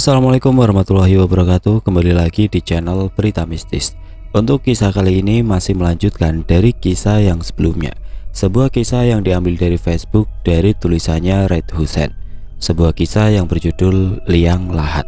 Assalamualaikum warahmatullahi wabarakatuh. Kembali lagi di channel Berita Mistis. Untuk kisah kali ini masih melanjutkan dari kisah yang sebelumnya. Sebuah kisah yang diambil dari Facebook dari tulisannya Red Husen. Sebuah kisah yang berjudul Liang Lahat.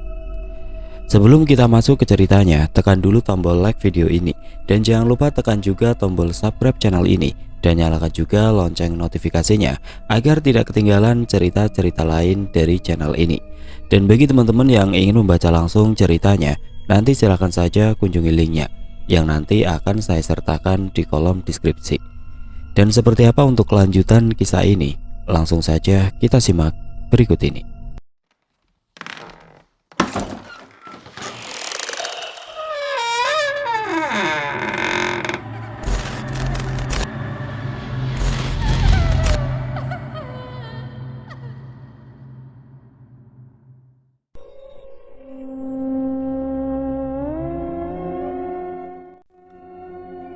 Sebelum kita masuk ke ceritanya, tekan dulu tombol like video ini dan jangan lupa tekan juga tombol subscribe channel ini dan nyalakan juga lonceng notifikasinya agar tidak ketinggalan cerita-cerita lain dari channel ini. Dan bagi teman-teman yang ingin membaca langsung ceritanya, nanti silahkan saja kunjungi linknya yang nanti akan saya sertakan di kolom deskripsi. Dan seperti apa untuk kelanjutan kisah ini? Langsung saja kita simak berikut ini.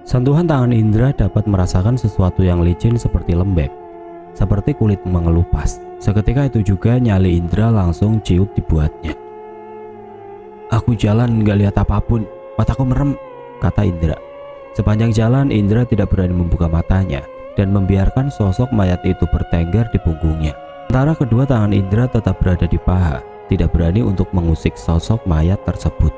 Sentuhan tangan Indra dapat merasakan sesuatu yang licin seperti lembek, seperti kulit mengelupas. Seketika itu juga nyali Indra langsung ciut dibuatnya. "Aku jalan gak lihat apapun, mataku merem," kata Indra. Sepanjang jalan Indra tidak berani membuka matanya dan membiarkan sosok mayat itu bertengger di punggungnya. Sementara kedua tangan Indra tetap berada di paha, tidak berani untuk mengusik sosok mayat tersebut.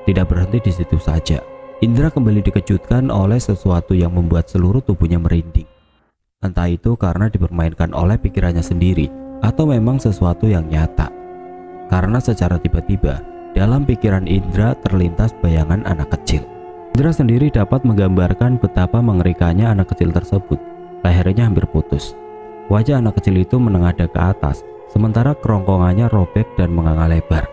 Tidak berhenti di situ saja. Indra kembali dikejutkan oleh sesuatu yang membuat seluruh tubuhnya merinding. Entah itu karena dipermainkan oleh pikirannya sendiri atau memang sesuatu yang nyata. Karena secara tiba-tiba dalam pikiran Indra terlintas bayangan anak kecil. Indra sendiri dapat menggambarkan betapa mengerikannya anak kecil tersebut. Lehernya hampir putus. Wajah anak kecil itu menengadah ke atas, sementara kerongkongannya robek dan menganga lebar.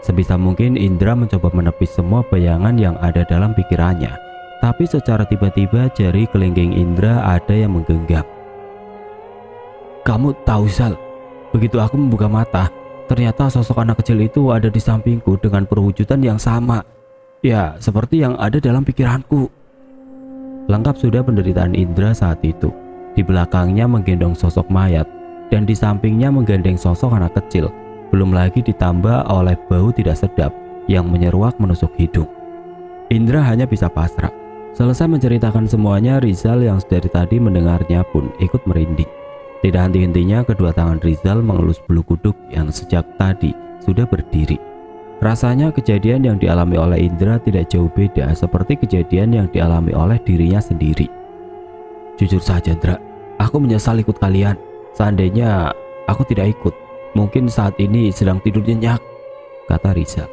Sebisa mungkin Indra mencoba menepis semua bayangan yang ada dalam pikirannya. Tapi secara tiba-tiba jari kelingking Indra ada yang menggenggam. "Kamu tahu, Sal, begitu aku membuka mata, ternyata sosok anak kecil itu ada di sampingku dengan perwujudan yang sama. Ya, seperti yang ada dalam pikiranku." Lengkap sudah penderitaan Indra saat itu. Di belakangnya menggendong sosok mayat dan di sampingnya menggandeng sosok anak kecil. Belum lagi ditambah oleh bau tidak sedap yang menyeruak menusuk hidung. Indra hanya bisa pasrah. Selesai menceritakan semuanya, Rizal yang dari tadi mendengarnya pun ikut merinding. Tidak henti-hentinya kedua tangan Rizal mengelus bulu kuduk yang sejak tadi sudah berdiri. Rasanya kejadian yang dialami oleh Indra tidak jauh beda seperti kejadian yang dialami oleh dirinya sendiri. "Jujur saja, Indra, aku menyesal ikut kalian. Seandainya aku tidak ikut, mungkin saat ini sedang tidur nyenyak," kata Rizal.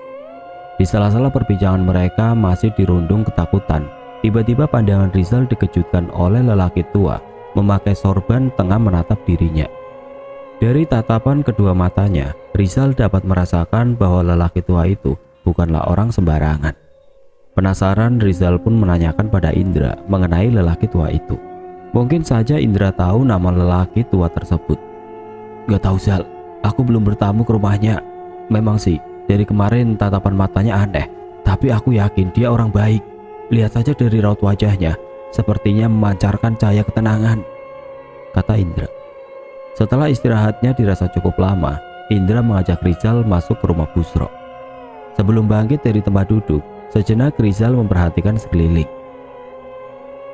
Di sela-sela perbincangan mereka masih dirundung ketakutan. Tiba-tiba pandangan Rizal dikejutkan oleh lelaki tua memakai sorban tengah menatap dirinya. Dari tatapan kedua matanya, Rizal dapat merasakan bahwa lelaki tua itu bukanlah orang sembarangan. Penasaran, Rizal pun menanyakan pada Indra mengenai lelaki tua itu. Mungkin saja Indra tahu nama lelaki tua tersebut. "Gak tahu, Zal. Aku belum bertamu ke rumahnya. Memang sih, dari kemarin tatapan matanya aneh, tapi aku yakin dia orang baik. Lihat saja dari raut wajahnya, sepertinya memancarkan cahaya ketenangan," kata Indra. Setelah istirahatnya dirasa cukup lama, Indra mengajak Rizal masuk ke rumah Busro. Sebelum bangkit dari tempat duduk, sejenak Rizal memperhatikan sekeliling.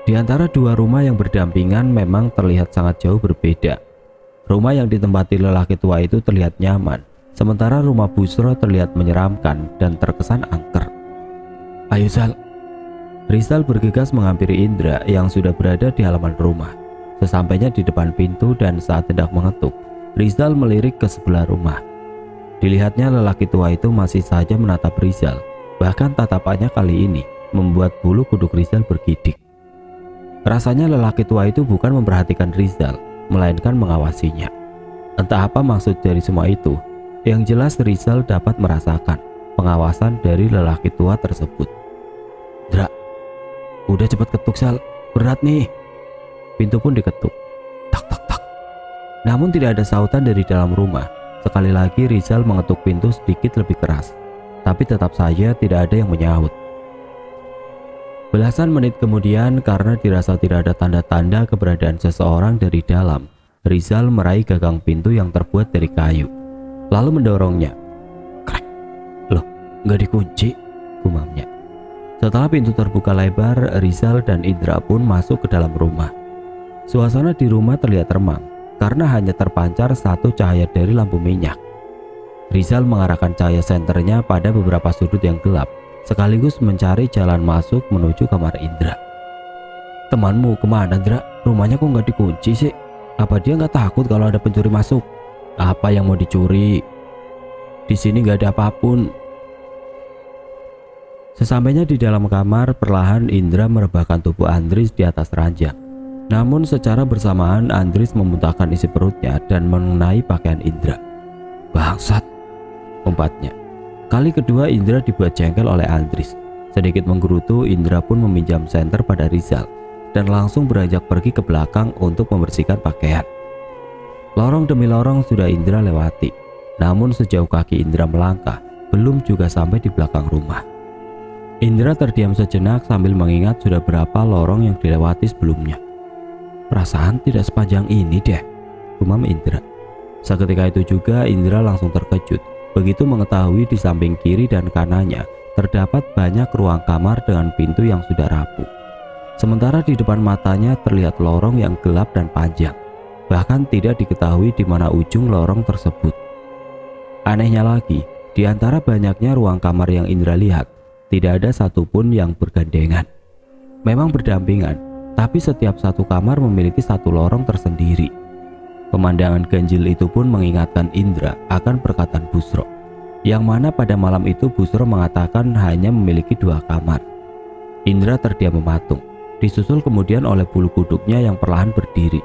Di antara dua rumah yang berdampingan memang terlihat sangat jauh berbeda. Rumah yang ditempati lelaki tua itu terlihat nyaman, sementara rumah Busro terlihat menyeramkan dan terkesan angker. "Ayo, Zal." Rizal bergegas menghampiri Indra yang sudah berada di halaman rumah. Sesampainya di depan pintu dan saat hendak mengetuk, Rizal melirik ke sebelah rumah. Dilihatnya lelaki tua itu masih saja menatap Rizal. Bahkan tatapannya kali ini membuat bulu kuduk Rizal bergidik. Rasanya lelaki tua itu bukan memperhatikan Rizal, melainkan mengawasinya. Entah apa maksud dari semua itu. Yang jelas Rizal dapat merasakan pengawasan dari lelaki tua tersebut. "Dra, udah cepat ketuk, Sal, berat nih." Pintu pun diketuk. Tak tak tak. Namun tidak ada sautan dari dalam rumah. Sekali lagi Rizal mengetuk pintu sedikit lebih keras, tapi tetap saja tidak ada yang menyahut. Belasan menit kemudian, karena dirasa tidak ada tanda-tanda keberadaan seseorang dari dalam, Rizal meraih gagang pintu yang terbuat dari kayu, lalu mendorongnya. Krek. nggak dikunci, gumamnya. Setelah pintu terbuka lebar, Rizal dan Indra pun masuk ke dalam rumah. Suasana di rumah terlihat remang karena hanya terpancar satu cahaya dari lampu minyak. Rizal mengarahkan cahaya senternya pada beberapa sudut yang gelap, sekaligus mencari jalan masuk menuju kamar Indra. Temanmu kemana, Indra? Rumahnya kok nggak dikunci sih? Apa dia nggak takut kalau ada pencuri masuk? Apa yang mau dicuri? Di sini nggak ada apapun. Sesampainya di dalam kamar, perlahan Indra merebahkan tubuh Andris di atas ranjang. Namun secara bersamaan Andris memuntahkan isi perutnya dan mengenai pakaian Indra. Bangsat, umpatnya. Kali kedua Indra dibuat jengkel oleh Andris. Sedikit menggerutu, Indra pun meminjam senter pada Rizal dan langsung beranjak pergi ke belakang untuk membersihkan pakaian. Lorong demi lorong sudah Indra lewati. Namun sejauh kaki Indra melangkah, belum juga sampai di belakang rumah. Indra terdiam sejenak sambil mengingat sudah berapa lorong yang dilewati sebelumnya. Perasaan tidak sepanjang ini deh, gumam Indra. Seketika itu juga Indra langsung terkejut begitu mengetahui di samping kiri dan kanannya terdapat banyak ruang kamar dengan pintu yang sudah rapuh. Sementara di depan matanya terlihat lorong yang gelap dan panjang. Bahkan tidak diketahui di mana ujung lorong tersebut. Anehnya lagi, di antara banyaknya ruang kamar yang Indra lihat, tidak ada satupun yang bergandengan. Memang berdampingan, tapi setiap satu kamar memiliki satu lorong tersendiri. Pemandangan ganjil itu pun mengingatkan Indra akan perkataan Busro, yang mana pada malam itu Busro mengatakan hanya memiliki 2 kamar. Indra terdiam mematung, disusul kemudian oleh bulu kuduknya yang perlahan berdiri.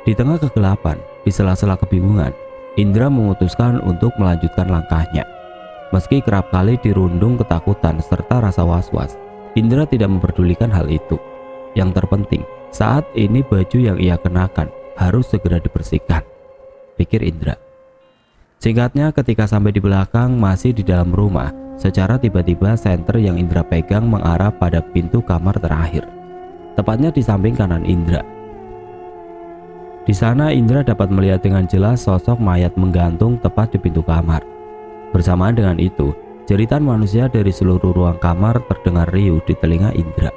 Di tengah kegelapan, di sela-sela kebingungan, Indra memutuskan untuk melanjutkan langkahnya. Meski kerap kali dirundung ketakutan serta rasa was-was, Indra tidak memperdulikan hal itu. Yang terpenting, saat ini baju yang ia kenakan harus segera dibersihkan, pikir Indra. Singkatnya, ketika sampai di belakang masih di dalam rumah, secara tiba-tiba senter yang Indra pegang mengarah pada pintu kamar terakhir, tepatnya di samping kanan Indra. Di sana Indra dapat melihat dengan jelas sosok mayat menggantung tepat di pintu kamar. Bersamaan dengan itu, jeritan manusia dari seluruh ruang kamar terdengar riuh di telinga Indra.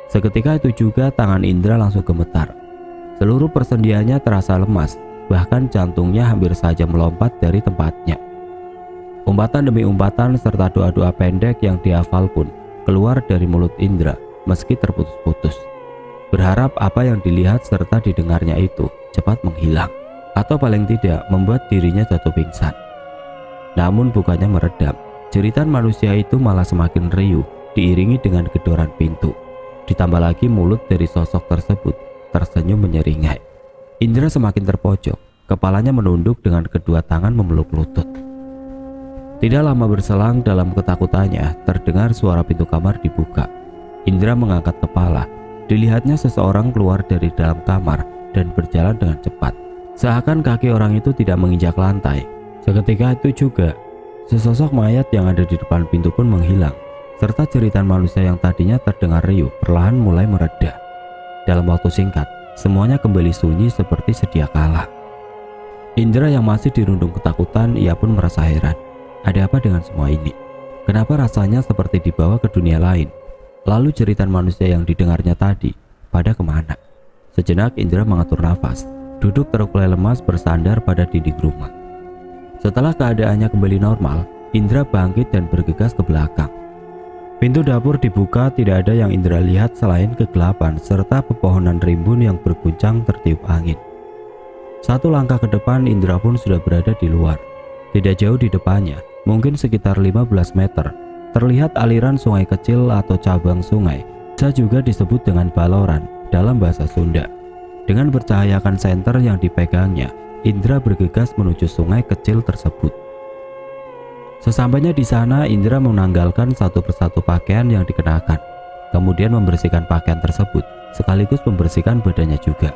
Seketika itu juga tangan Indra langsung gemetar. Seluruh persendiannya terasa lemas, bahkan jantungnya hampir saja melompat dari tempatnya. Umpatan demi umpatan serta doa-doa pendek yang dihafal pun keluar dari mulut Indra meski terputus-putus. Berharap apa yang dilihat serta didengarnya itu cepat menghilang, atau paling tidak membuat dirinya jatuh pingsan. Namun bukannya meredam, jeritan manusia itu malah semakin riuh diiringi dengan gedoran pintu. Ditambah lagi mulut dari sosok tersebut tersenyum menyeringai. Indra semakin terpojok, kepalanya menunduk dengan kedua tangan memeluk lutut. Tidak lama berselang dalam ketakutannya terdengar suara pintu kamar dibuka. Indra mengangkat kepala. Dilihatnya seseorang keluar dari dalam kamar dan berjalan dengan cepat, seakan kaki orang itu tidak menginjak lantai. Seketika itu juga, sesosok mayat yang ada di depan pintu pun menghilang, serta jeritan manusia yang tadinya terdengar riuh perlahan mulai mereda. Dalam waktu singkat, semuanya kembali sunyi seperti sedia kala. Indra yang masih dirundung ketakutan, ia pun merasa heran. Ada apa dengan semua ini? Kenapa rasanya seperti dibawa ke dunia lain? Lalu jeritan manusia yang didengarnya tadi pada kemana? Sejenak Indra mengatur nafas, duduk terkulai lemas bersandar pada dinding rumah. Setelah keadaannya kembali normal, Indra bangkit dan bergegas ke belakang. Pintu dapur dibuka, tidak ada yang Indra lihat selain kegelapan serta pepohonan rimbun yang berguncang tertiup angin. Satu langkah ke depan Indra pun sudah berada di luar. Tidak jauh di depannya, mungkin sekitar 15 meter, terlihat aliran sungai kecil atau cabang sungai, bisa juga disebut dengan baloran dalam bahasa Sunda. Dengan bercahayakan senter yang dipegangnya, Indra bergegas menuju sungai kecil tersebut. Sesampainya di sana, Indra menanggalkan satu persatu pakaian yang dikenakan, kemudian membersihkan pakaian tersebut, sekaligus membersihkan badannya juga.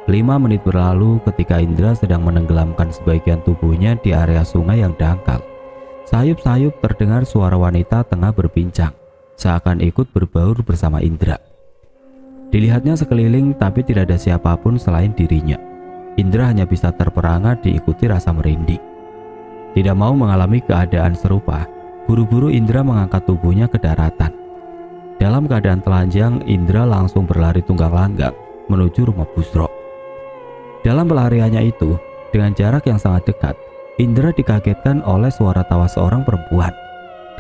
5 menit berlalu ketika Indra sedang menenggelamkan sebagian tubuhnya di area sungai yang dangkal. Sayup-sayup terdengar suara wanita tengah berbincang, seakan ikut berbaur bersama Indra. Dilihatnya sekeliling tapi tidak ada siapapun selain dirinya. Indra hanya bisa terperangah diikuti rasa merinding. Tidak mau mengalami keadaan serupa, Buru-buru Indra mengangkat tubuhnya ke daratan. Dalam keadaan telanjang, Indra langsung berlari tunggang langgang menuju rumah Busro. Dalam pelariannya itu, dengan jarak yang sangat dekat, Indra dikagetkan oleh suara tawa seorang perempuan.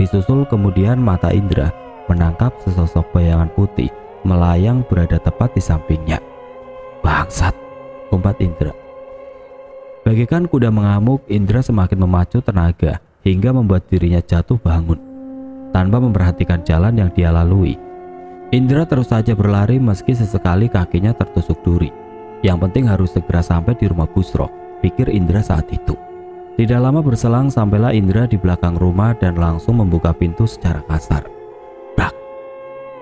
Disusul kemudian mata Indra menangkap sesosok bayangan putih melayang berada tepat di sampingnya. "Bangsat," umpat Indra. Bagaikan kuda mengamuk, Indra semakin memacu tenaga hingga membuat dirinya jatuh bangun. Tanpa memperhatikan jalan yang dia lalui, Indra terus saja berlari meski sesekali kakinya tertusuk duri. Yang penting harus segera sampai di rumah Busro, pikir Indra saat itu. Tidak lama berselang sampailah Indra di belakang rumah dan langsung membuka pintu secara kasar. Brak!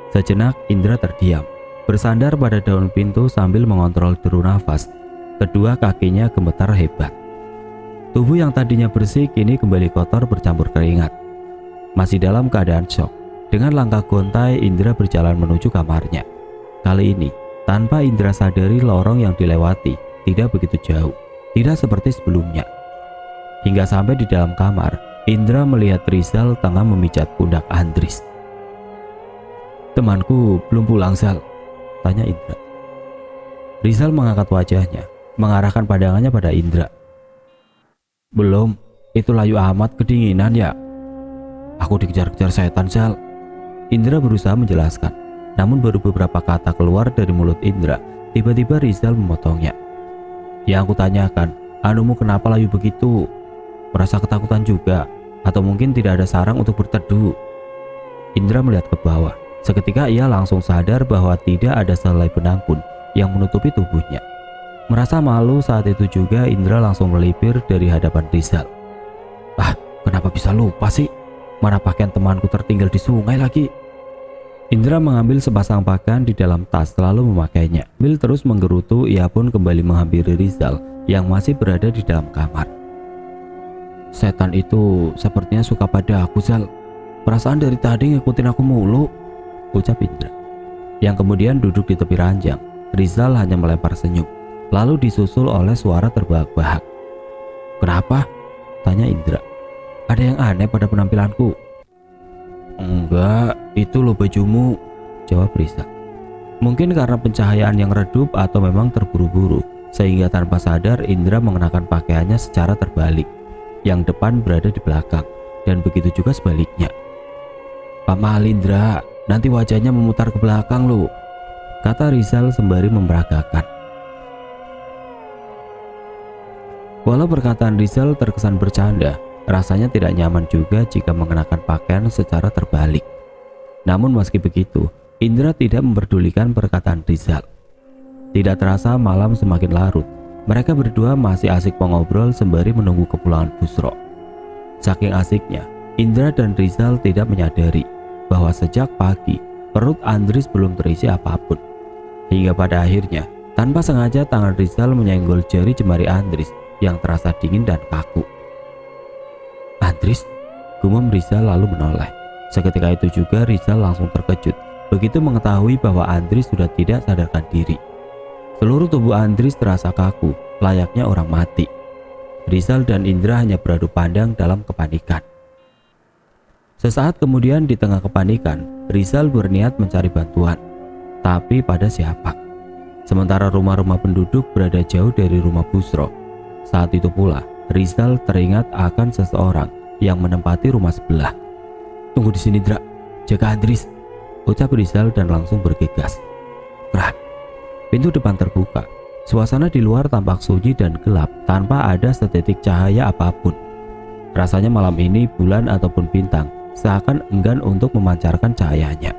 Sejenak Indra terdiam, bersandar pada daun pintu sambil mengontrol deru nafas. Kedua kakinya gemetar hebat. Tubuh yang tadinya bersih kini kembali kotor bercampur keringat. Masih dalam keadaan syok, dengan langkah gontai Indra berjalan menuju kamarnya. Kali ini, tanpa Indra sadari lorong yang dilewati tidak begitu jauh, tidak seperti sebelumnya. Hingga sampai di dalam kamar, Indra melihat Rizal tengah memijat pundak Andris. "Temanku belum pulang, Zal?" tanya Indra. Rizal mengangkat wajahnya, mengarahkan pandangannya pada Indra. "Belum, itu layu amat kedinginan ya. Aku dikejar-kejar setan, Zal." Indra berusaha menjelaskan, namun baru beberapa kata keluar dari mulut Indra, tiba-tiba Rizal memotongnya. "Yang aku tanyakan, anumu kenapa layu begitu? Merasa ketakutan juga? Atau mungkin tidak ada sarang untuk berteduh?" Indra melihat ke bawah. Seketika ia langsung sadar bahwa tidak ada sehelai benang pun yang menutupi tubuhnya. Merasa malu saat itu juga, Indra langsung melipir dari hadapan Rizal. "Ah, kenapa bisa lupa sih? Mana pakaian temanku tertinggal di sungai lagi?" Indra mengambil sepasang pakaian di dalam tas lalu memakainya. Sambil terus menggerutu, ia pun kembali menghampiri Rizal yang masih berada di dalam kamar. "Setan itu sepertinya suka pada aku, Zal. Perasaan dari tadi ngikutin aku mulu," ucap Indra. Yang kemudian duduk di tepi ranjang. Rizal hanya melempar senyum, lalu disusul oleh suara terbahak-bahak. "Kenapa?" tanya Indra. "Ada yang aneh pada penampilanku?" "Enggak, itu lo bajumu," jawab Rizal. Mungkin karena pencahayaan yang redup atau memang terburu-buru, sehingga tanpa sadar Indra mengenakan pakaiannya secara terbalik. Yang depan berada di belakang, dan begitu juga sebaliknya. "Pak Mahal Indra, nanti wajahnya memutar ke belakang lo," kata Rizal sembari memperagakan. Walau perkataan Rizal terkesan bercanda, rasanya tidak nyaman juga jika mengenakan pakaian secara terbalik. Namun meski begitu, Indra tidak memperdulikan perkataan Rizal. Tidak terasa malam semakin larut. Mereka berdua masih asik mengobrol sembari menunggu kepulangan Busro. Saking asiknya, Indra dan Rizal tidak menyadari bahwa sejak pagi perut Andris belum terisi apapun. Hingga pada akhirnya, tanpa sengaja tangan Rizal menyenggol jari jemari Andris yang terasa dingin dan kaku. "Andris," gumam Rizal lalu menoleh. Seketika itu juga Rizal langsung terkejut begitu mengetahui bahwa Andris sudah tidak sadarkan diri. Seluruh tubuh Andris terasa kaku, layaknya orang mati. Rizal dan Indra hanya beradu pandang dalam kepanikan. Sesaat kemudian di tengah kepanikan, Rizal berniat mencari bantuan. Tapi pada siapa? Sementara rumah-rumah penduduk berada jauh dari rumah Busro. Saat itu pula, Rizal teringat akan seseorang yang menempati rumah sebelah. "Tunggu di sini, Dra. Jaga Andris," ucap Rizal dan langsung bergegas. Prak! Pintu depan terbuka. Suasana di luar tampak sunyi dan gelap tanpa ada sedetik cahaya apapun. Rasanya malam ini bulan ataupun bintang seakan enggan untuk memancarkan cahayanya.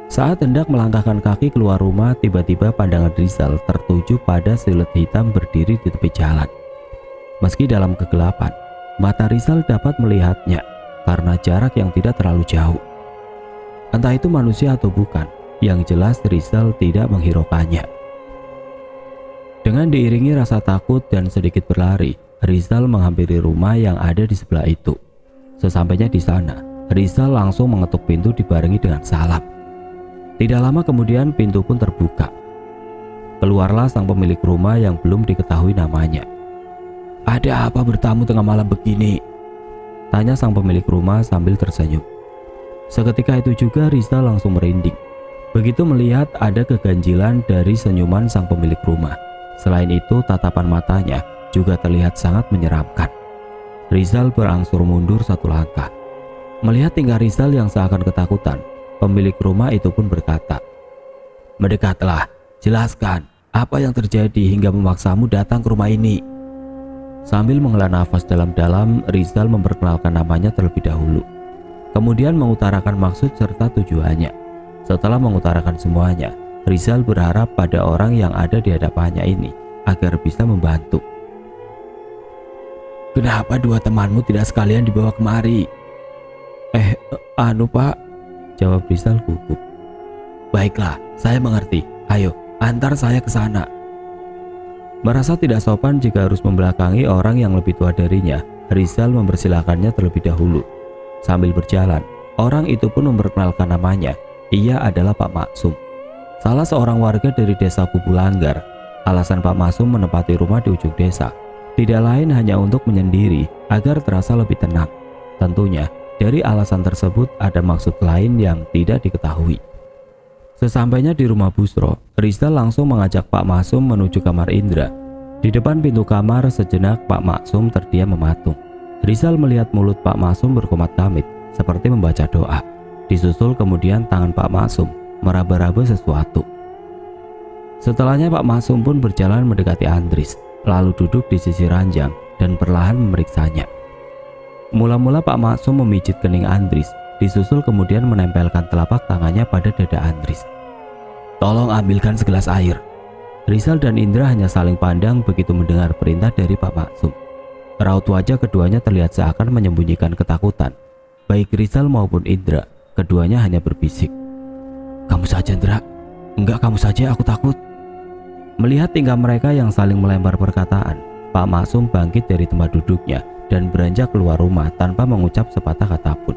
Saat hendak melangkahkan kaki keluar rumah, tiba-tiba pandangan Rizal tertuju pada siluet hitam berdiri di tepi jalan. Meski dalam kegelapan, mata Rizal dapat melihatnya karena jarak yang tidak terlalu jauh. Entah itu manusia atau bukan, yang jelas Rizal tidak menghiraukannya. Dengan diiringi rasa takut dan sedikit berlari, Rizal menghampiri rumah yang ada di sebelah itu. Sesampainya di sana, Rizal langsung mengetuk pintu dibarengi dengan salam. Tidak lama kemudian pintu pun terbuka. Keluarlah sang pemilik rumah yang belum diketahui namanya. "Ada apa bertamu tengah malam begini?" Tanya sang pemilik rumah sambil tersenyum. Seketika itu juga Rizal langsung merinding. Begitu melihat ada keganjilan dari senyuman sang pemilik rumah. Selain itu, tatapan matanya juga terlihat sangat menyeramkan. Rizal berangsur mundur satu langkah. Melihat tingkah Rizal yang seakan ketakutan, pemilik rumah itu pun berkata, "Mendekatlah, jelaskan apa yang terjadi hingga memaksamu datang ke rumah ini." Sambil menghela nafas dalam-dalam, Rizal memperkenalkan namanya terlebih dahulu. Kemudian mengutarakan maksud serta tujuannya. Setelah mengutarakan semuanya, Rizal berharap pada orang yang ada di hadapannya ini agar bisa membantu. "Kenapa dua temanmu tidak sekalian dibawa kemari?" Pak," jawab Rizal gugup. "Baiklah, saya mengerti. Ayo, antar saya ke sana." Merasa tidak sopan jika harus membelakangi orang yang lebih tua darinya, Rizal mempersilahkannya terlebih dahulu. Sambil berjalan, orang itu pun memperkenalkan namanya. Ia adalah Pak Maksum, salah seorang warga dari desa Kubulanggar. Alasan Pak Maksum menempati rumah di ujung desa tidak lain hanya untuk menyendiri agar terasa lebih tenang. Tentunya dari alasan tersebut ada maksud lain yang tidak diketahui. Sesampainya di rumah Busro, Rizal langsung mengajak Pak Maksum menuju kamar Indra. Di depan pintu kamar sejenak Pak Maksum terdiam mematung. Rizal melihat mulut Pak Maksum berkomat-kamit seperti membaca doa. Disusul kemudian tangan Pak Maksum meraba-raba sesuatu. Setelahnya Pak Maksum pun berjalan mendekati Andris, lalu duduk di sisi ranjang dan perlahan memeriksanya. Mula-mula Pak Maksum memijit kening Andris, disusul kemudian menempelkan telapak tangannya pada dada Andris. "Tolong ambilkan segelas air." Rizal dan Indra hanya saling pandang begitu mendengar perintah dari Pak Maksum. Raut wajah keduanya terlihat seakan menyembunyikan ketakutan. Baik Rizal maupun Indra, keduanya hanya berbisik, "Kamu saja, Indra." "Enggak, kamu saja, aku takut." Melihat tingkah mereka yang saling melempar perkataan, Pak Maksum bangkit dari tempat duduknya dan beranjak keluar rumah tanpa mengucap sepatah kata pun.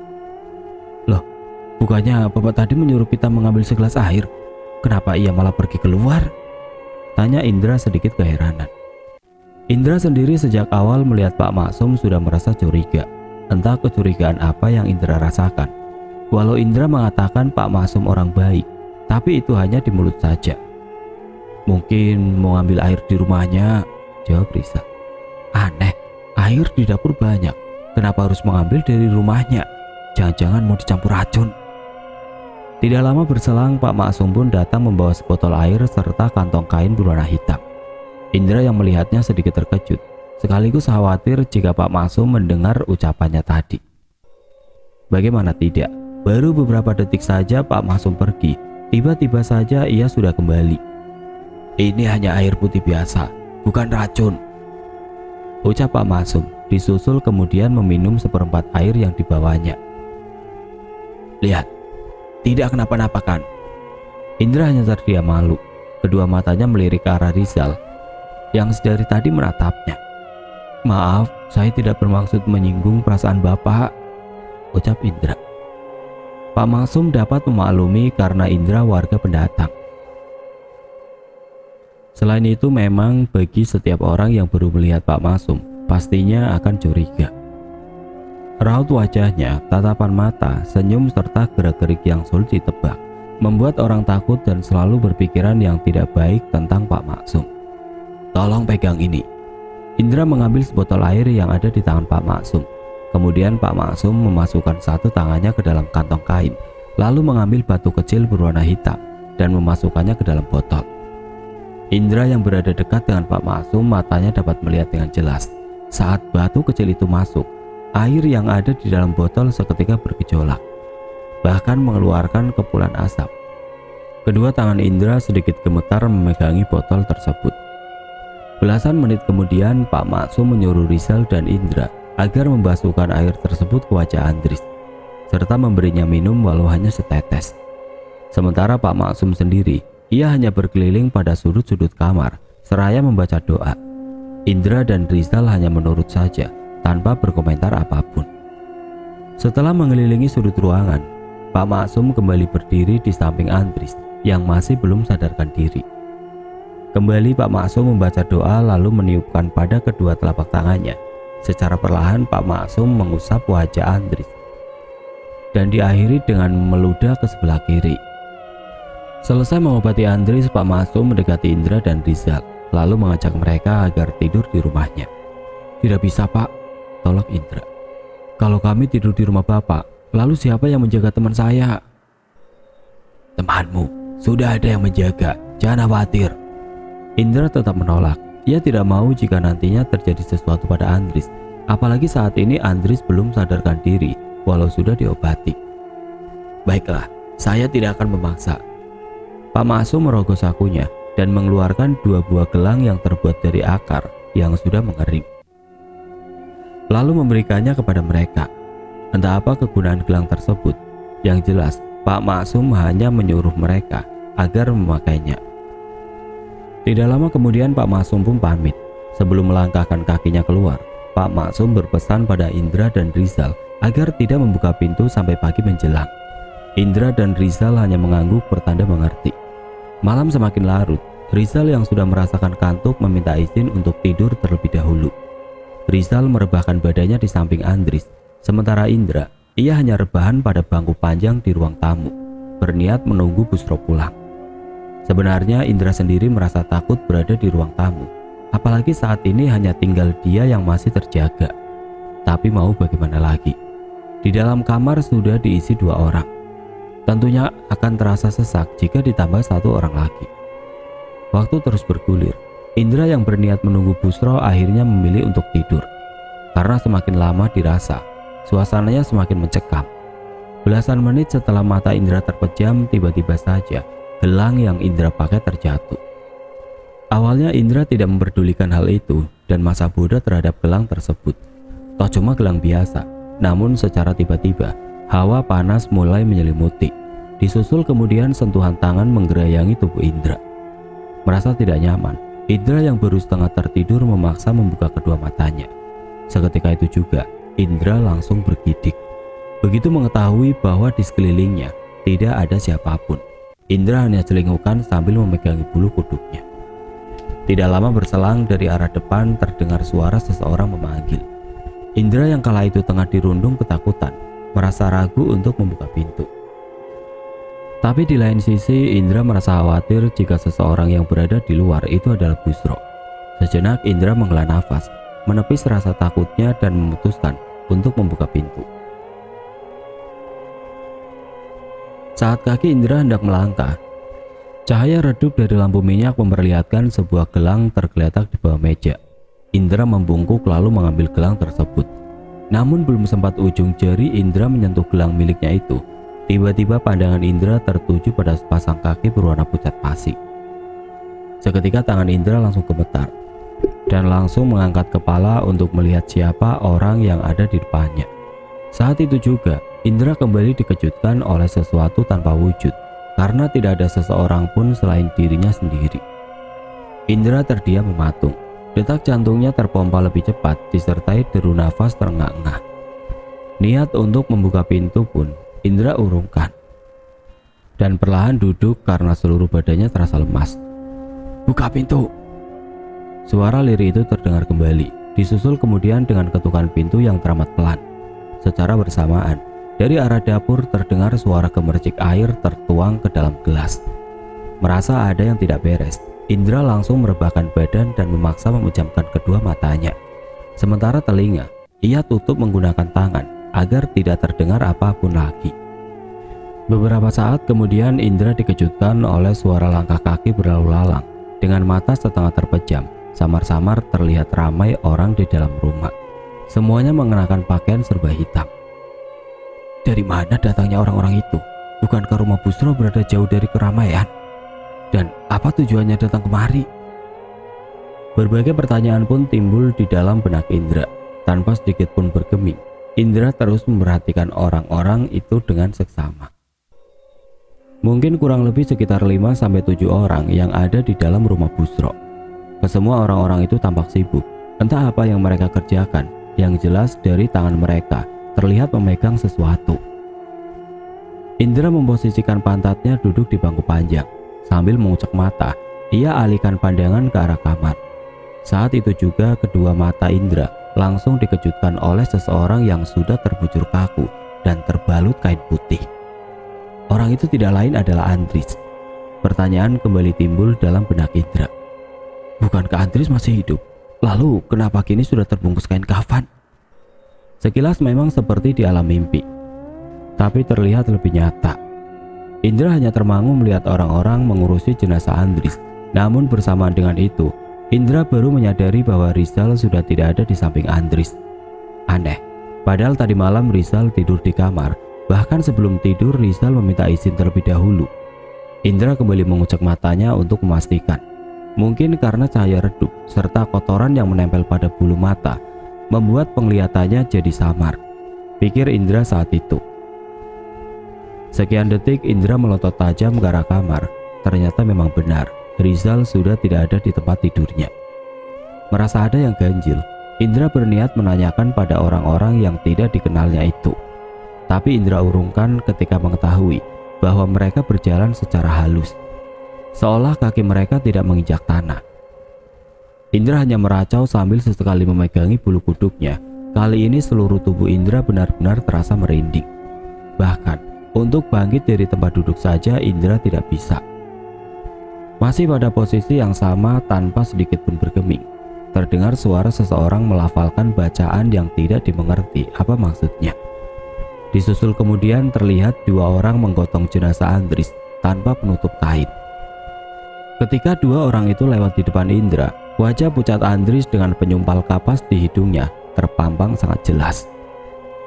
"Loh, bukannya Bapak tadi menyuruh kita mengambil segelas air? Kenapa ia malah pergi keluar?" tanya Indra sedikit keheranan. Indra sendiri sejak awal melihat Pak Maksum sudah merasa curiga. Entah kecurigaan apa yang Indra rasakan. Walau Indra mengatakan Pak Maksum orang baik, tapi itu hanya di mulut saja. "Mungkin mau ambil air di rumahnya," jawab Rizal. "Aneh, air di dapur banyak. Kenapa harus mengambil dari rumahnya? Jangan-jangan mau dicampur racun." Tidak lama berselang, Pak Maksum pun datang membawa sebotol air serta kantong kain berwarna hitam. Indra yang melihatnya sedikit terkejut, sekaligus khawatir jika Pak Maksum mendengar ucapannya tadi. Bagaimana tidak, baru beberapa detik saja Pak Maksum pergi, tiba-tiba saja ia sudah kembali. "Ini hanya air putih biasa, bukan racun," ucap Pak Maksum, disusul kemudian meminum seperempat air yang dibawanya. "Lihat, tidak kenapa-napa kan?" Indra hanya terdiam malu. Kedua matanya melirik ke arah Rizal yang sedari tadi menatapnya. "Maaf, saya tidak bermaksud menyinggung perasaan Bapak," ucap Indra. Pak Maksum dapat memaklumi karena Indra warga pendatang. Selain itu, memang bagi setiap orang yang baru melihat Pak Maksum, pastinya akan curiga. Raut wajahnya, tatapan mata, senyum serta gerak-gerik yang sulit ditebak membuat orang takut dan selalu berpikiran yang tidak baik tentang Pak Maksum. "Tolong pegang ini." Indra mengambil sebotol air yang ada di tangan Pak Maksum. Kemudian Pak Maksum memasukkan satu tangannya ke dalam kantong kain, lalu mengambil batu kecil berwarna hitam dan memasukkannya ke dalam botol. Indra yang berada dekat dengan Pak Maksum matanya dapat melihat dengan jelas. Saat batu kecil itu masuk, air yang ada di dalam botol seketika bergejolak, bahkan mengeluarkan kepulan asap. Kedua tangan Indra sedikit gemetar memegangi botol tersebut. Belasan menit kemudian, Pak Maksum menyuruh Rizal dan Indra agar membasuhkan air tersebut ke wajah Andris, serta memberinya minum walau hanya setetes. Sementara Pak Maksum sendiri, ia hanya berkeliling pada sudut-sudut kamar, seraya membaca doa. Indra dan Rizal hanya menurut saja, tanpa berkomentar apapun. Setelah mengelilingi sudut ruangan, Pak Maksum kembali berdiri di samping Andris yang masih belum sadarkan diri. Kembali Pak Maksum membaca doa lalu meniupkan pada kedua telapak tangannya. Secara perlahan Pak Maksum mengusap wajah Andries dan diakhiri dengan meludah ke sebelah kiri. Selesai mengobati Andries, Pak Maksum mendekati Indra dan Rizal, lalu mengajak mereka agar tidur di rumahnya. "Tidak bisa, Pak," tolak Indra. "Kalau kami tidur di rumah Bapak, lalu siapa yang menjaga teman saya?" "Temanmu, sudah ada yang menjaga, jangan khawatir." Indra tetap menolak. Ia tidak mau jika nantinya terjadi sesuatu pada Andries, apalagi saat ini Andries belum sadarkan diri walau sudah diobati. "Baiklah, saya tidak akan memaksa." Pak Maksum merogoh sakunya dan mengeluarkan 2 buah gelang yang terbuat dari akar yang sudah mengering, lalu memberikannya kepada mereka. Entah apa kegunaan gelang tersebut, yang jelas Pak Maksum hanya menyuruh mereka agar memakainya. Tidak lama kemudian Pak Maksum pun pamit. Sebelum melangkahkan kakinya keluar, Pak Maksum berpesan pada Indra dan Rizal agar tidak membuka pintu sampai pagi menjelang. Indra dan Rizal hanya mengangguk bertanda mengerti. Malam semakin larut. Rizal yang sudah merasakan kantuk meminta izin untuk tidur terlebih dahulu. Rizal merebahkan badannya di samping Andries, sementara Indra, ia hanya rebahan pada bangku panjang di ruang tamu, berniat menunggu Busro pulang. Sebenarnya Indra sendiri merasa takut berada di ruang tamu, apalagi saat ini hanya tinggal dia yang masih terjaga. Tapi mau bagaimana lagi? Di dalam kamar sudah diisi 2 orang. Tentunya akan terasa sesak jika ditambah 1 orang lagi. Waktu terus bergulir. Indra yang berniat menunggu Busro akhirnya memilih untuk tidur. Karena semakin lama dirasa, suasananya semakin mencekam. Belasan menit setelah mata Indra terpejam, tiba-tiba saja gelang yang Indra pakai terjatuh. Awalnya Indra tidak memperdulikan hal itu dan masa bodoh terhadap gelang tersebut. Toh cuma gelang biasa, namun secara tiba-tiba hawa panas mulai menyelimuti. Disusul kemudian sentuhan tangan menggerayangi tubuh Indra. Merasa tidak nyaman, Indra yang baru setengah tertidur memaksa membuka kedua matanya. Seketika itu juga, Indra langsung bergidik. Begitu mengetahui bahwa di sekelilingnya tidak ada siapapun, Indra hanya celingukan sambil memegangi bulu kuduknya. Tidak lama berselang, dari arah depan terdengar suara seseorang memanggil. Indra yang kala itu tengah dirundung ketakutan, merasa ragu untuk membuka pintu. Tapi di lain sisi, Indra merasa khawatir jika seseorang yang berada di luar itu adalah Busro. Sejenak Indra menghela nafas, menepis rasa takutnya dan memutuskan untuk membuka pintu. Saat kaki Indra hendak melangkah, cahaya redup dari lampu minyak memperlihatkan sebuah gelang tergeletak di bawah meja. Indra membungkuk lalu mengambil gelang tersebut. Namun belum sempat ujung jari Indra menyentuh gelang miliknya itu, tiba-tiba pandangan Indra tertuju pada sepasang kaki berwarna pucat pasi. Seketika tangan Indra langsung gemetar dan langsung mengangkat kepala untuk melihat siapa orang yang ada di depannya. Saat itu juga Indra kembali dikejutkan oleh sesuatu tanpa wujud, karena tidak ada seseorang pun selain dirinya sendiri. Indra terdiam mematung. Detak jantungnya terpompa lebih cepat disertai deru nafas terengah-engah. Niat untuk membuka pintu pun Indra urungkan dan perlahan duduk karena seluruh badannya terasa lemas. "Buka pintu!" Suara lirih itu terdengar kembali, disusul kemudian dengan ketukan pintu yang teramat pelan. Secara bersamaan, dari arah dapur terdengar suara gemercik air tertuang ke dalam gelas. Merasa ada yang tidak beres, Indra langsung merebahkan badan dan memaksa memejamkan kedua matanya. Sementara telinga, ia tutup menggunakan tangan agar tidak terdengar apapun lagi. Beberapa saat kemudian Indra dikejutkan oleh suara langkah kaki berlalu lalang. Dengan mata setengah terpejam, samar-samar terlihat ramai orang di dalam rumah. Semuanya mengenakan pakaian serba hitam. Dari mana datangnya orang-orang itu? Bukankah rumah Busro berada jauh dari keramaian? Dan apa tujuannya datang kemari? Berbagai pertanyaan pun timbul di dalam benak Indra. Tanpa sedikit pun bergeming, Indra terus memperhatikan orang-orang itu dengan seksama. Mungkin kurang lebih sekitar 5-7 orang yang ada di dalam rumah Busro. Kesemua orang-orang itu tampak sibuk. Entah apa yang mereka kerjakan, yang jelas dari tangan mereka terlihat memegang sesuatu. Indra memposisikan pantatnya duduk di bangku panjang. Sambil mengucek mata, ia alihkan pandangan ke arah kamar. Saat itu juga kedua mata Indra langsung dikejutkan oleh seseorang yang sudah terbujur kaku dan terbalut kain putih. Orang itu tidak lain adalah Andries. Pertanyaan kembali timbul dalam benak Indra. Bukankah Andries masih hidup? Lalu kenapa kini sudah terbungkus kain kafan? Sekilas memang seperti di alam mimpi, tapi terlihat lebih nyata. Indra hanya termangu melihat orang-orang mengurusi jenazah Andries. Namun bersamaan dengan itu, Indra baru menyadari bahwa Rizal sudah tidak ada di samping Andries. Aneh, padahal tadi malam Rizal tidur di kamar. Bahkan sebelum tidur Rizal meminta izin terlebih dahulu. Indra kembali mengucek matanya untuk memastikan. Mungkin karena cahaya redup serta kotoran yang menempel pada bulu mata membuat penglihatannya jadi samar, pikir Indra saat itu. Sekian detik Indra melotot tajam ke arah kamar. Ternyata memang benar, Rizal sudah tidak ada di tempat tidurnya. Merasa ada yang ganjil, Indra berniat menanyakan pada orang-orang yang tidak dikenalnya itu. Tapi Indra urungkan ketika mengetahui bahwa mereka berjalan secara halus, seolah kaki mereka tidak menginjak tanah. Indra hanya meracau sambil sesekali memegangi bulu kuduknya. Kali ini seluruh tubuh Indra benar-benar terasa merinding. Bahkan untuk bangkit dari tempat duduk saja Indra tidak bisa. Masih pada posisi yang sama tanpa sedikit pun bergeming, terdengar suara seseorang melafalkan bacaan yang tidak dimengerti apa maksudnya. Disusul kemudian terlihat dua orang menggotong jenazah Andries tanpa penutup kain. Ketika dua orang itu lewat di depan Indra, wajah pucat Andries dengan penyumpal kapas di hidungnya terpampang sangat jelas.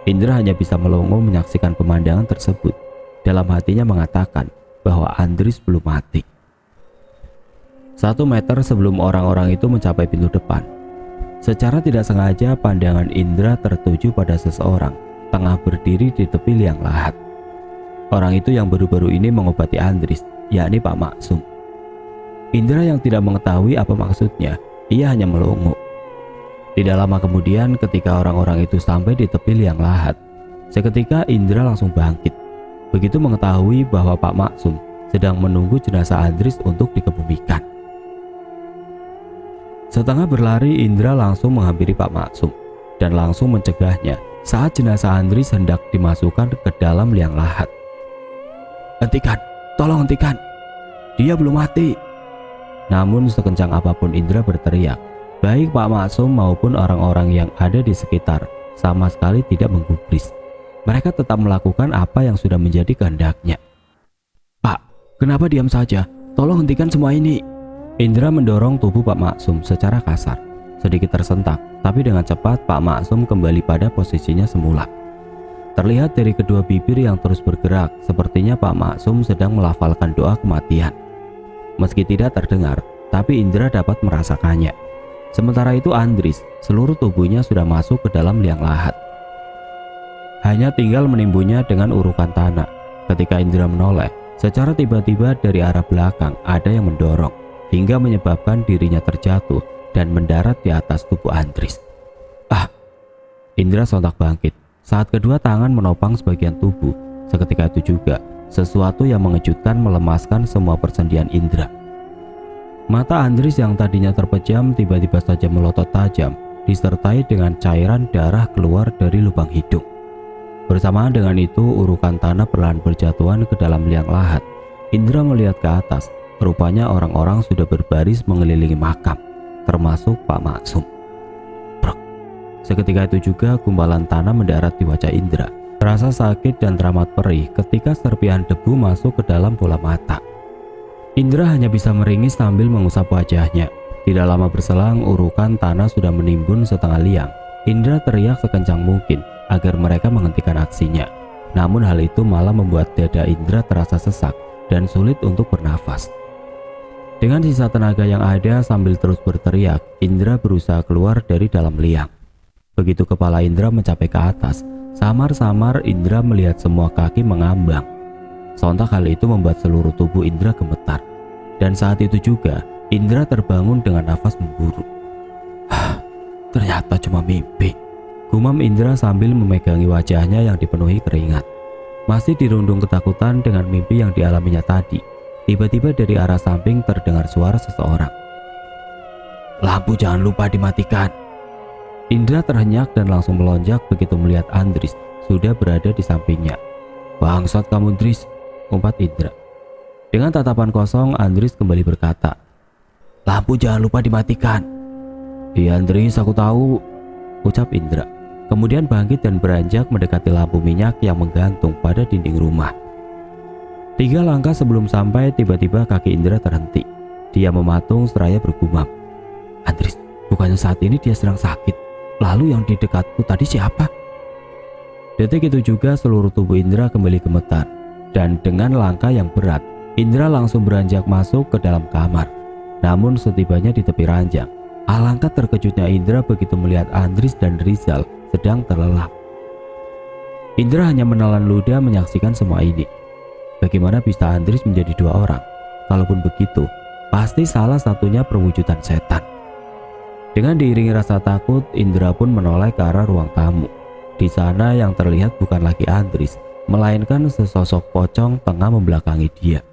Indra hanya bisa melongo menyaksikan pemandangan tersebut. Dalam hatinya mengatakan bahwa Andries belum mati. 1 meter sebelum orang-orang itu mencapai pintu depan, secara tidak sengaja pandangan Indra tertuju pada seseorang tengah berdiri di tepi liang lahat. Orang itu yang baru-baru ini mengobati Andries, yakni Pak Maksum. Indra yang tidak mengetahui apa maksudnya, ia hanya melongo. Tidak lama kemudian ketika orang-orang itu sampai di tepi liang lahat, seketika Indra langsung bangkit. Begitu mengetahui bahwa Pak Maksum sedang menunggu jenazah Andries untuk dikebumikan. Setengah berlari Indra langsung menghampiri Pak Maksum dan langsung mencegahnya saat jenazah Andries hendak dimasukkan ke dalam liang lahat. Hentikan, tolong hentikan, dia belum mati. Namun sekencang apapun Indra berteriak, baik Pak Maksum maupun orang-orang yang ada di sekitar sama sekali tidak menggubris. Mereka tetap melakukan apa yang sudah menjadi kehendaknya. Pak, kenapa diam saja? Tolong hentikan semua ini. Indra mendorong tubuh Pak Maksum secara kasar. Sedikit tersentak, tapi dengan cepat Pak Maksum kembali pada posisinya semula. Terlihat dari kedua bibir yang terus bergerak, sepertinya Pak Maksum sedang melafalkan doa kematian. Meski tidak terdengar, tapi Indra dapat merasakannya. Sementara itu Andries, seluruh tubuhnya sudah masuk ke dalam liang lahat. Hanya tinggal menimbunnya dengan urukan tanah. Ketika Indra menoleh, secara tiba-tiba dari arah belakang ada yang mendorong, hingga menyebabkan dirinya terjatuh dan mendarat di atas tubuh Andries. Ah! Indra sontak bangkit saat kedua tangan menopang sebagian tubuh. Seketika itu juga, sesuatu yang mengejutkan melemaskan semua persendian Indra. Mata Andries yang tadinya terpejam tiba-tiba saja melotot tajam, disertai dengan cairan darah keluar dari lubang hidung. Bersamaan dengan itu, urukan tanah perlahan berjatuhan ke dalam liang lahat. Indra melihat ke atas, rupanya orang-orang sudah berbaris mengelilingi makam, termasuk Pak Maksum. Brok. Seketika itu juga gumpalan tanah mendarat di wajah Indra. Terasa sakit dan teramat perih ketika serpihan debu masuk ke dalam bola mata. Indra hanya bisa meringis sambil mengusap wajahnya. Tidak lama berselang, urukan tanah sudah menimbun setengah liang. Indra teriak sekencang mungkin agar mereka menghentikan aksinya. Namun hal itu malah membuat dada Indra terasa sesak dan sulit untuk bernafas. Dengan sisa tenaga yang ada sambil terus berteriak, Indra berusaha keluar dari dalam liang. Begitu kepala Indra mencapai ke atas, samar-samar Indra melihat semua kaki mengambang. Sontak hal itu membuat seluruh tubuh Indra gemetar. Dan saat itu juga Indra terbangun dengan nafas memburu. Ternyata cuma mimpi, gumam Indra sambil memegangi wajahnya yang dipenuhi keringat. Masih dirundung ketakutan dengan mimpi yang dialaminya tadi, tiba-tiba dari arah samping terdengar suara seseorang. Lampu jangan lupa dimatikan. Indra terhenyak dan langsung melonjak begitu melihat Andris sudah berada di sampingnya. "Bangsat kamu, Andris," umpat Indra. Dengan tatapan kosong, Andris kembali berkata, "Lampu jangan lupa dimatikan." "Iya Andris, aku tahu," ucap Indra. Kemudian bangkit dan beranjak mendekati lampu minyak yang menggantung pada dinding rumah. 3 langkah sebelum sampai, tiba-tiba kaki Indra terhenti. Dia mematung seraya bergumam, "Andris, bukannya saat ini dia sedang sakit? Lalu yang di dekatku tadi siapa?" Detik itu juga seluruh tubuh Indra kembali gemetar. Dan dengan langkah yang berat, Indra langsung beranjak masuk ke dalam kamar. Namun setibanya di tepi ranjang, alangkah terkejutnya Indra begitu melihat Andris dan Rizal sedang terlelap. Indra hanya menelan ludah menyaksikan semua ini. Bagaimana bisa Andris menjadi 2 orang? Kalaupun begitu, pasti salah satunya perwujudan setan. Dengan diiringi rasa takut, Indra pun menoleh ke arah ruang tamu. Di sana yang terlihat bukan lagi Andris, melainkan sesosok pocong tengah membelakangi dia.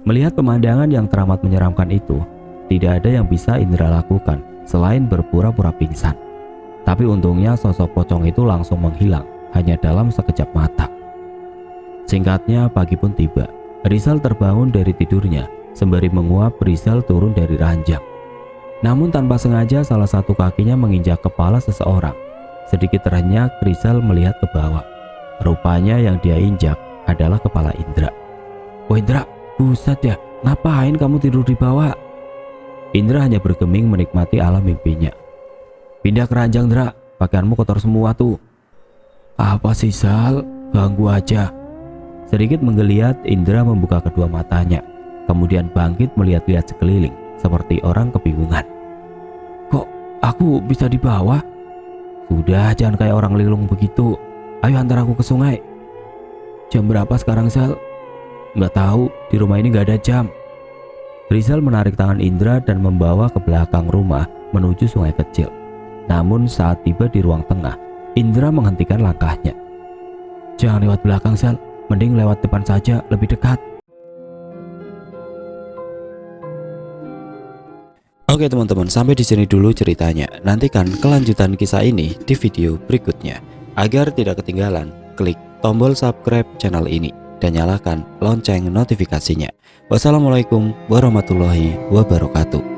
Melihat pemandangan yang teramat menyeramkan itu, tidak ada yang bisa Indra lakukan selain berpura-pura pingsan. Tapi untungnya sosok pocong itu langsung menghilang hanya dalam sekejap mata. Singkatnya, pagi pun tiba. Rizal terbangun dari tidurnya. Sembari menguap, Rizal turun dari ranjang. Namun tanpa sengaja salah satu kakinya menginjak kepala seseorang. Sedikit terhenyak, Rizal melihat ke bawah. Rupanya yang dia injak adalah kepala Indra. "Wah Indra, buset ya, ngapain kamu tidur di bawah?" Indra hanya bergeming menikmati alam mimpinya. "Pindah ke ranjang, Indra, pakaianmu kotor semua tuh." "Apa sih Sal, ganggu aja." Sedikit menggeliat, Indra membuka kedua matanya. Kemudian bangkit melihat-lihat sekeliling seperti orang kebingungan. "Kok aku bisa di bawah?" "Sudah, jangan kayak orang linglung begitu. Ayo antar aku ke sungai." "Jam berapa sekarang Sal?" "Nggak tahu, di rumah ini nggak ada jam." Rizal menarik tangan Indra dan membawa ke belakang rumah menuju sungai kecil. Namun saat tiba di ruang tengah, Indra menghentikan langkahnya. "Jangan lewat belakang Sal, mending lewat depan saja, lebih dekat." Oke teman-teman, sampai di sini dulu ceritanya. Nantikan kelanjutan kisah ini di video berikutnya. Agar tidak ketinggalan, klik tombol subscribe channel ini dan nyalakan lonceng notifikasinya. Wassalamualaikum warahmatullahi wabarakatuh.